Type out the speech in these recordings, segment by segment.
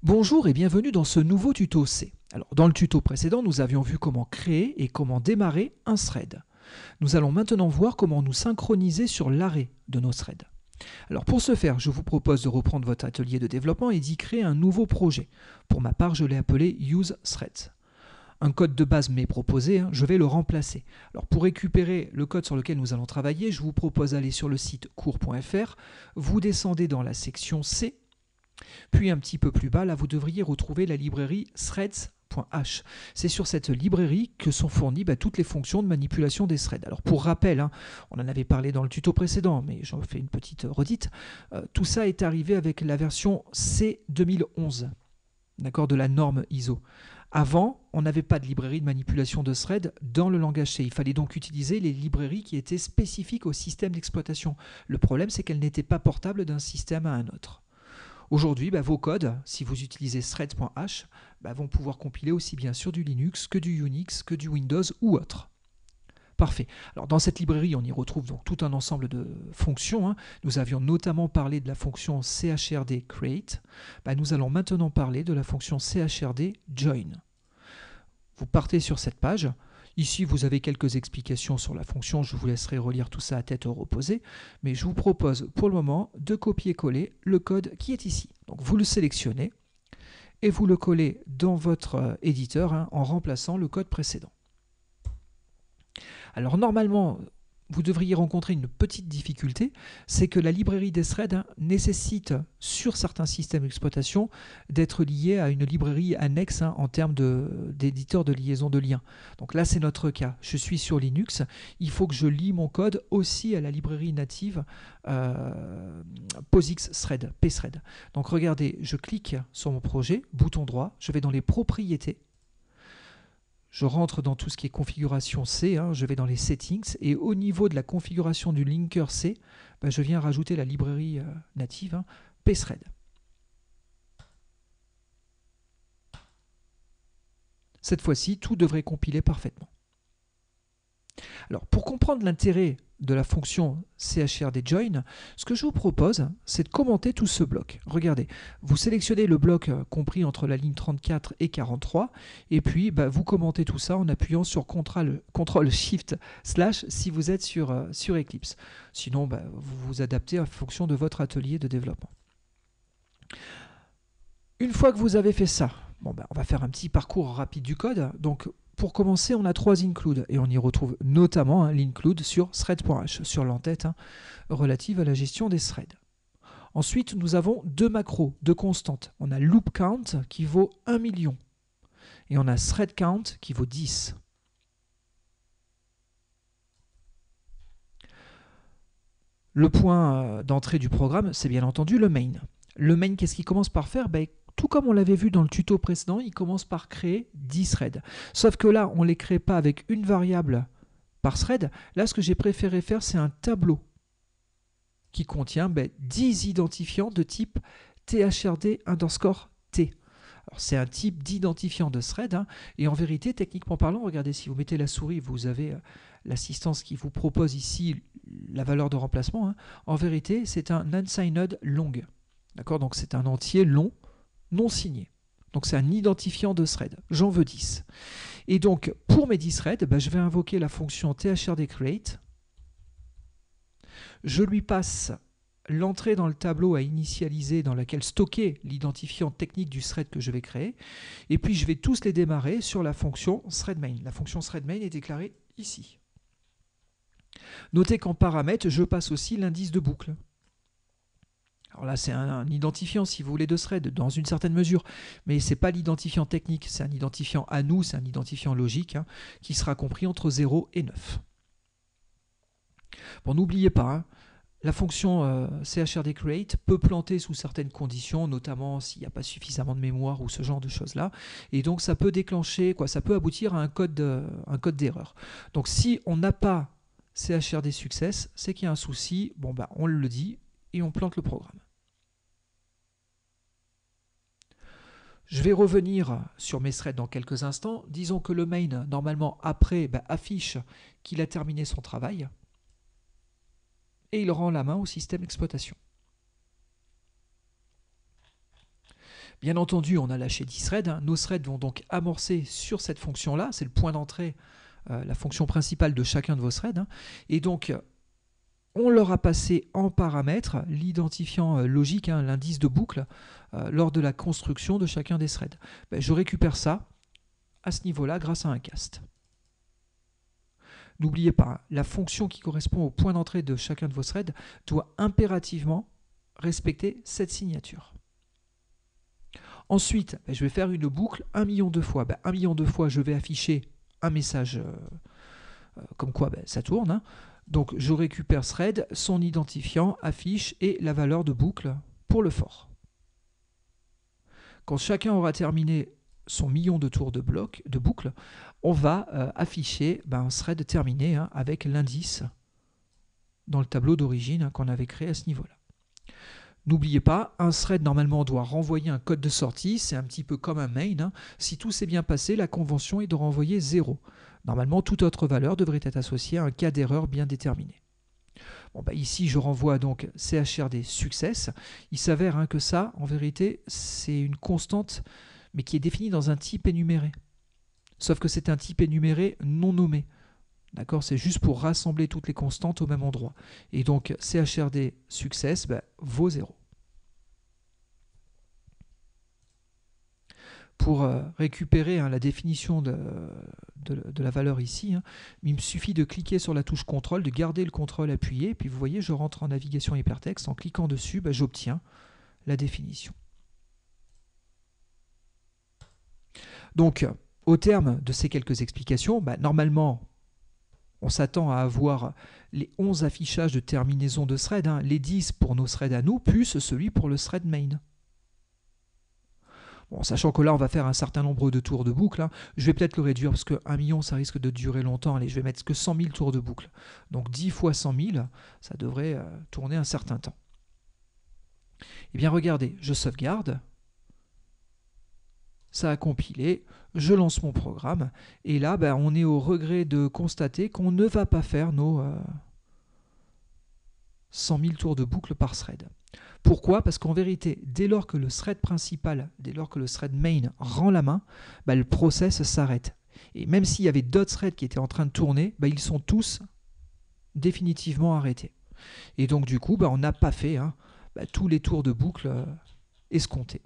Bonjour et bienvenue dans ce nouveau tuto C. Alors, dans le tuto précédent, nous avions vu comment créer et comment démarrer un thread. Nous allons maintenant voir comment nous synchroniser sur l'arrêt de nos threads. Alors pour ce faire, je vous propose de reprendre votre atelier de développement et d'y créer un nouveau projet. Pour ma part, je l'ai appelé Use Threads. Un code de base m'est proposé, je vais le remplacer. Alors pour récupérer le code sur lequel nous allons travailler, je vous propose d'aller sur le site cours.fr, vous descendez dans la section C, puis un petit peu plus bas, là vous devriez retrouver la librairie threads.h. C'est sur cette librairie que sont fournies toutes les fonctions de manipulation des threads. Alors pour rappel, on en avait parlé dans le tuto précédent, mais j'en fais une petite redite, tout ça est arrivé avec la version C 2011, d'accord, de la norme ISO. Avant, on n'avait pas de librairie de manipulation de threads dans le langage C. Il fallait donc utiliser les librairies qui étaient spécifiques au système d'exploitation. Le problème, c'est qu'elles n'étaient pas portables d'un système à un autre. Aujourd'hui, vos codes, si vous utilisez threads.h, vont pouvoir compiler aussi bien sur du Linux que du Unix, que du Windows ou autre. Parfait. Alors dans cette librairie, on y retrouve donc tout un ensemble de fonctions. Nous avions notamment parlé de la fonction chrd create. Nous allons maintenant parler de la fonction chrd join. Vous partez sur cette page. Ici, vous avez quelques explications sur la fonction. Je vous laisserai relire tout ça à tête reposée. Mais je vous propose pour le moment de copier-coller le code qui est ici. Donc vous le sélectionnez et vous le collez dans votre éditeur en remplaçant le code précédent. Alors normalement, vous devriez rencontrer une petite difficulté, c'est que la librairie des threads nécessite sur certains systèmes d'exploitation d'être liée à une librairie annexe en termes d'éditeur de liaison de liens. Donc là c'est notre cas, je suis sur Linux, il faut que je lie mon code aussi à la librairie native POSIX thread, pthread. Donc regardez, je clique sur mon projet, bouton droit, je vais dans les propriétés. Je rentre dans tout ce qui est configuration C, je vais dans les settings et au niveau de la configuration du linker C, je viens rajouter la librairie native pthread. Cette fois-ci, tout devrait compiler parfaitement. Alors, pour comprendre l'intérêt de la fonction chrd_join, ce que je vous propose, c'est de commenter tout ce bloc. Regardez, vous sélectionnez le bloc compris entre la ligne 34 et 43, et puis vous commentez tout ça en appuyant sur CTRL-SHIFT/ si vous êtes sur Eclipse. Sinon, vous vous adaptez en fonction de votre atelier de développement. Une fois que vous avez fait ça, on va faire un petit parcours rapide du code. Donc, pour commencer, on a 3 includes et on y retrouve notamment l'include sur thread.h, sur l'entête relative à la gestion des threads. Ensuite, nous avons 2 macros, 2 constantes. On a loop count qui vaut 1 million et on a thread count qui vaut 10. Le point d'entrée du programme, c'est bien entendu le main. Le main, qu'est-ce qu'il commence par faire? Tout comme on l'avait vu dans le tuto précédent, il commence par créer 10 threads. Sauf que là, on ne les crée pas avec une variable par thread. Là, ce que j'ai préféré faire, c'est un tableau qui contient 10 identifiants de type thrd_t. Alors, c'est un type d'identifiant de thread. Et en vérité, techniquement parlant, regardez, si vous mettez la souris, vous avez l'assistance qui vous propose ici la valeur de remplacement. En vérité, c'est un unsigned long. D'accord? Donc, c'est un entier long non signé. Donc c'est un identifiant de thread. J'en veux 10. Et donc pour mes 10 threads, je vais invoquer la fonction thrd_create. Je lui passe l'entrée dans le tableau à initialiser dans laquelle stocker l'identifiant technique du thread que je vais créer. Et puis je vais tous les démarrer sur la fonction threadMain. La fonction threadMain est déclarée ici. Notez qu'en paramètre, je passe aussi l'indice de boucle. Alors là, c'est un identifiant, si vous voulez, de thread, dans une certaine mesure. Mais ce n'est pas l'identifiant technique, c'est un identifiant à nous, c'est un identifiant logique, qui sera compris entre 0 et 9. Bon, n'oubliez pas, la fonction chrd_create peut planter sous certaines conditions, notamment s'il n'y a pas suffisamment de mémoire ou ce genre de choses-là. Et donc, ça peut déclencher, ça peut aboutir à un code d'erreur. Donc, si on n'a pas chrd success, c'est qu'il y a un souci. Bon, on le dit et on plante le programme. Je vais revenir sur mes threads dans quelques instants. Disons que le main, normalement, après, affiche qu'il a terminé son travail et il rend la main au système d'exploitation. Bien entendu, on a lâché 10 threads. Nos threads vont donc amorcer sur cette fonction-là. C'est le point d'entrée, la fonction principale de chacun de vos threads. Et donc, on leur a passé en paramètre l'identifiant logique, l'indice de boucle, lors de la construction de chacun des threads. Je récupère ça à ce niveau-là grâce à un cast. N'oubliez pas, la fonction qui correspond au point d'entrée de chacun de vos threads doit impérativement respecter cette signature. Ensuite, je vais faire une boucle 1 million de fois. 1 million de fois, je vais afficher un message comme quoi ça tourne. Donc, je récupère thread, son identifiant, affiche et la valeur de boucle pour le for. Quand chacun aura terminé son million de tours de boucle, on va afficher un thread terminé avec l'indice dans le tableau d'origine qu'on avait créé à ce niveau-là. N'oubliez pas, un thread normalement doit renvoyer un code de sortie, c'est un petit peu comme un main. Si tout s'est bien passé, la convention est de renvoyer 0. Normalement, toute autre valeur devrait être associée à un cas d'erreur bien déterminé. Ici, je renvoie donc CHRD success. Il s'avère que ça, en vérité, c'est une constante, mais qui est définie dans un type énuméré. Sauf que c'est un type énuméré non nommé. D'accord, c'est juste pour rassembler toutes les constantes au même endroit. Et donc, CHRD success vaut 0. Pour récupérer la définition de la valeur ici, il me suffit de cliquer sur la touche CTRL, de garder le CTRL appuyé, puis vous voyez, je rentre en navigation hypertexte. En cliquant dessus, j'obtiens la définition. Donc, au terme de ces quelques explications, normalement, on s'attend à avoir les 11 affichages de terminaison de thread, les 10 pour nos threads à nous, plus celui pour le thread main. Bon, sachant que là, on va faire un certain nombre de tours de boucle. Je vais peut-être le réduire parce que 1 million, ça risque de durer longtemps. Allez, je vais mettre que 100 000 tours de boucle. Donc 10 fois 100 000, ça devrait tourner un certain temps. Eh bien, regardez, je sauvegarde. Ça a compilé, je lance mon programme, et là, on est au regret de constater qu'on ne va pas faire nos 100 000 tours de boucle par thread. Pourquoi? Parce qu'en vérité, dès lors que le thread principal, dès lors que le thread main rend la main, le process s'arrête. Et même s'il y avait d'autres threads qui étaient en train de tourner, ils sont tous définitivement arrêtés. Et donc du coup, on n'a pas fait tous les tours de boucle escomptés.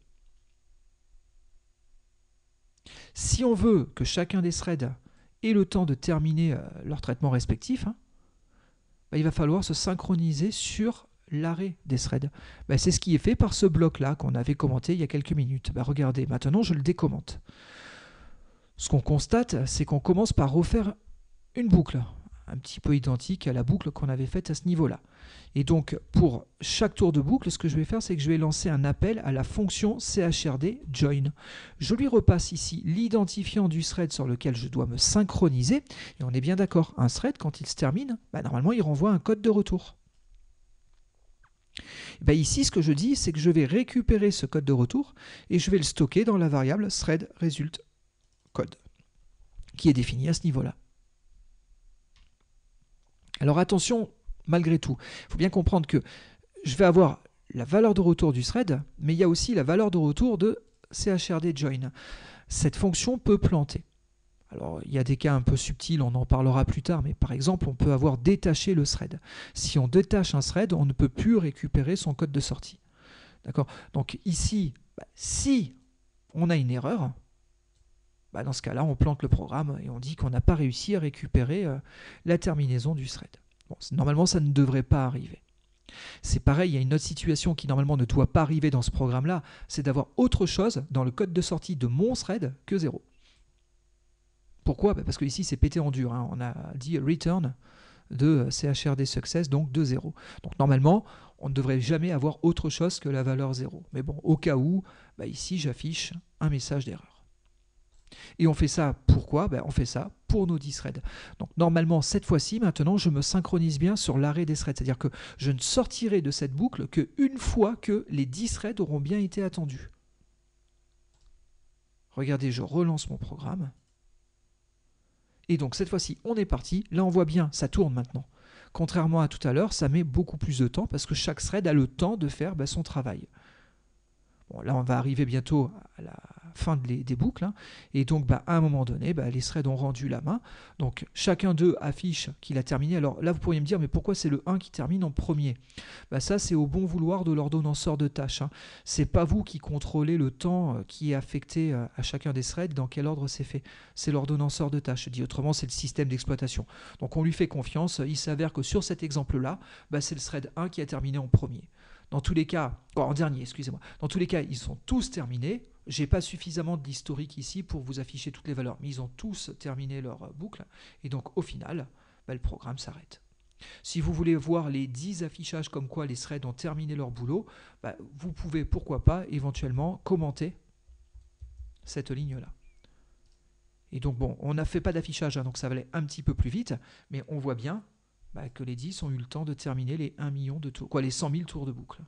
Si on veut que chacun des threads ait le temps de terminer leur traitement respectif, il va falloir se synchroniser sur l'arrêt des threads. C'est ce qui est fait par ce bloc-là qu'on avait commenté il y a quelques minutes. Regardez, maintenant je le décommente. Ce qu'on constate, c'est qu'on commence par refaire une boucle, un petit peu identique à la boucle qu'on avait faite à ce niveau-là. Et donc, pour chaque tour de boucle, ce que je vais faire, c'est que je vais lancer un appel à la fonction CHRD join. Je lui repasse ici l'identifiant du thread sur lequel je dois me synchroniser. Et on est bien d'accord, un thread, quand il se termine, normalement, il renvoie un code de retour. Ici, ce que je dis, c'est que je vais récupérer ce code de retour et je vais le stocker dans la variable thread result code, qui est définie à ce niveau-là. Alors attention, malgré tout, il faut bien comprendre que je vais avoir la valeur de retour du thread, mais il y a aussi la valeur de retour de CHRD join. Cette fonction peut planter. Alors, il y a des cas un peu subtils, on en parlera plus tard, mais par exemple, on peut avoir détaché le thread. Si on détache un thread, on ne peut plus récupérer son code de sortie. D'accord? Donc ici, si on a une erreur, dans ce cas-là, on plante le programme et on dit qu'on n'a pas réussi à récupérer la terminaison du thread. Bon, normalement, ça ne devrait pas arriver. C'est pareil, il y a une autre situation qui normalement ne doit pas arriver dans ce programme-là, c'est d'avoir autre chose dans le code de sortie de mon thread que 0. Pourquoi? Parce que ici c'est pété en dur, on a dit return de CHRD success, donc de 0. Donc normalement, on ne devrait jamais avoir autre chose que la valeur 0. Mais bon, au cas où, ici j'affiche un message d'erreur. Et on fait ça pourquoi? On fait ça pour nos 10 threads. Donc normalement, cette fois-ci, maintenant, je me synchronise bien sur l'arrêt des threads. C'est-à-dire que je ne sortirai de cette boucle qu'une fois que les 10 threads auront bien été attendus. Regardez, je relance mon programme. Et donc cette fois-ci, on est parti. Là, on voit bien, ça tourne maintenant. Contrairement à tout à l'heure, ça met beaucoup plus de temps parce que chaque thread a le temps de faire son travail. Bon, là, on va arriver bientôt à la fin des boucles. Hein. Et donc, à un moment donné, les threads ont rendu la main. Donc, chacun d'eux affiche qu'il a terminé. Alors là, vous pourriez me dire, mais pourquoi c'est le 1 qui termine en premier? Ça, c'est au bon vouloir de l'ordonnanceur de tâches. Hein. Ce n'est pas vous qui contrôlez le temps qui est affecté à chacun des threads, dans quel ordre c'est fait. C'est l'ordonnanceur de tâches. Dit autrement, c'est le système d'exploitation. Donc, on lui fait confiance. Il s'avère que sur cet exemple-là, c'est le thread 1 qui a terminé en premier. Dans tous les cas, en dernier, excusez-moi. Dans tous les cas, ils sont tous terminés. Je n'ai pas suffisamment d'historique ici pour vous afficher toutes les valeurs, mais ils ont tous terminé leur boucle. Et donc, au final, le programme s'arrête. Si vous voulez voir les 10 affichages comme quoi les threads ont terminé leur boulot, vous pouvez, pourquoi pas, éventuellement commenter cette ligne-là. Et donc, bon, on n'a fait pas d'affichage, hein, donc ça va aller un petit peu plus vite, mais on voit bien que les 10 ont eu le temps de terminer les 1 million de tours, les 100 000 tours de boucle.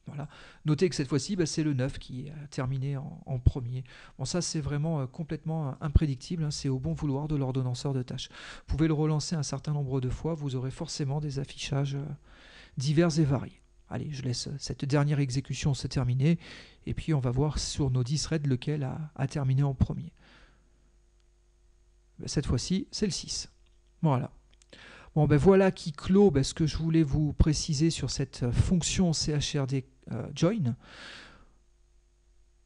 Voilà. Notez que cette fois-ci, c'est le 9 qui a terminé en premier. Bon, ça, c'est vraiment complètement imprédictible. Hein, c'est au bon vouloir de l'ordonnanceur de tâches. Vous pouvez le relancer un certain nombre de fois. Vous aurez forcément des affichages divers et variés. Allez, je laisse cette dernière exécution se terminer. Et puis, on va voir sur nos 10 threads lequel a terminé en premier. Cette fois-ci, c'est le 6. Voilà. Bon, voilà qui clôt ce que je voulais vous préciser sur cette fonction CHRD join.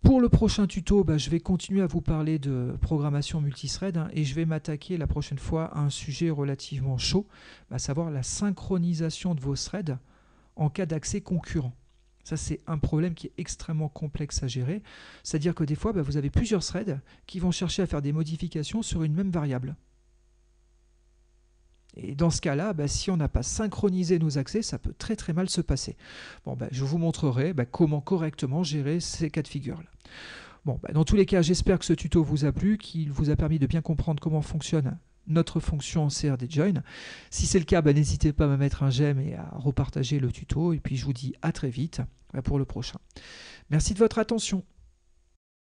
Pour le prochain tuto, je vais continuer à vous parler de programmation multithread et je vais m'attaquer la prochaine fois à un sujet relativement chaud, à savoir la synchronisation de vos threads en cas d'accès concurrent. Ça, c'est un problème qui est extrêmement complexe à gérer. C'est-à-dire que des fois, vous avez plusieurs threads qui vont chercher à faire des modifications sur une même variable. Et dans ce cas-là, si on n'a pas synchronisé nos accès, ça peut très très mal se passer. Bon, je vous montrerai comment correctement gérer ces cas de figure-là. Bon, dans tous les cas, j'espère que ce tuto vous a plu, qu'il vous a permis de bien comprendre comment fonctionne notre fonction CRD Join. Si c'est le cas, n'hésitez pas à me mettre un j'aime et à repartager le tuto. Et puis je vous dis à très vite pour le prochain. Merci de votre attention.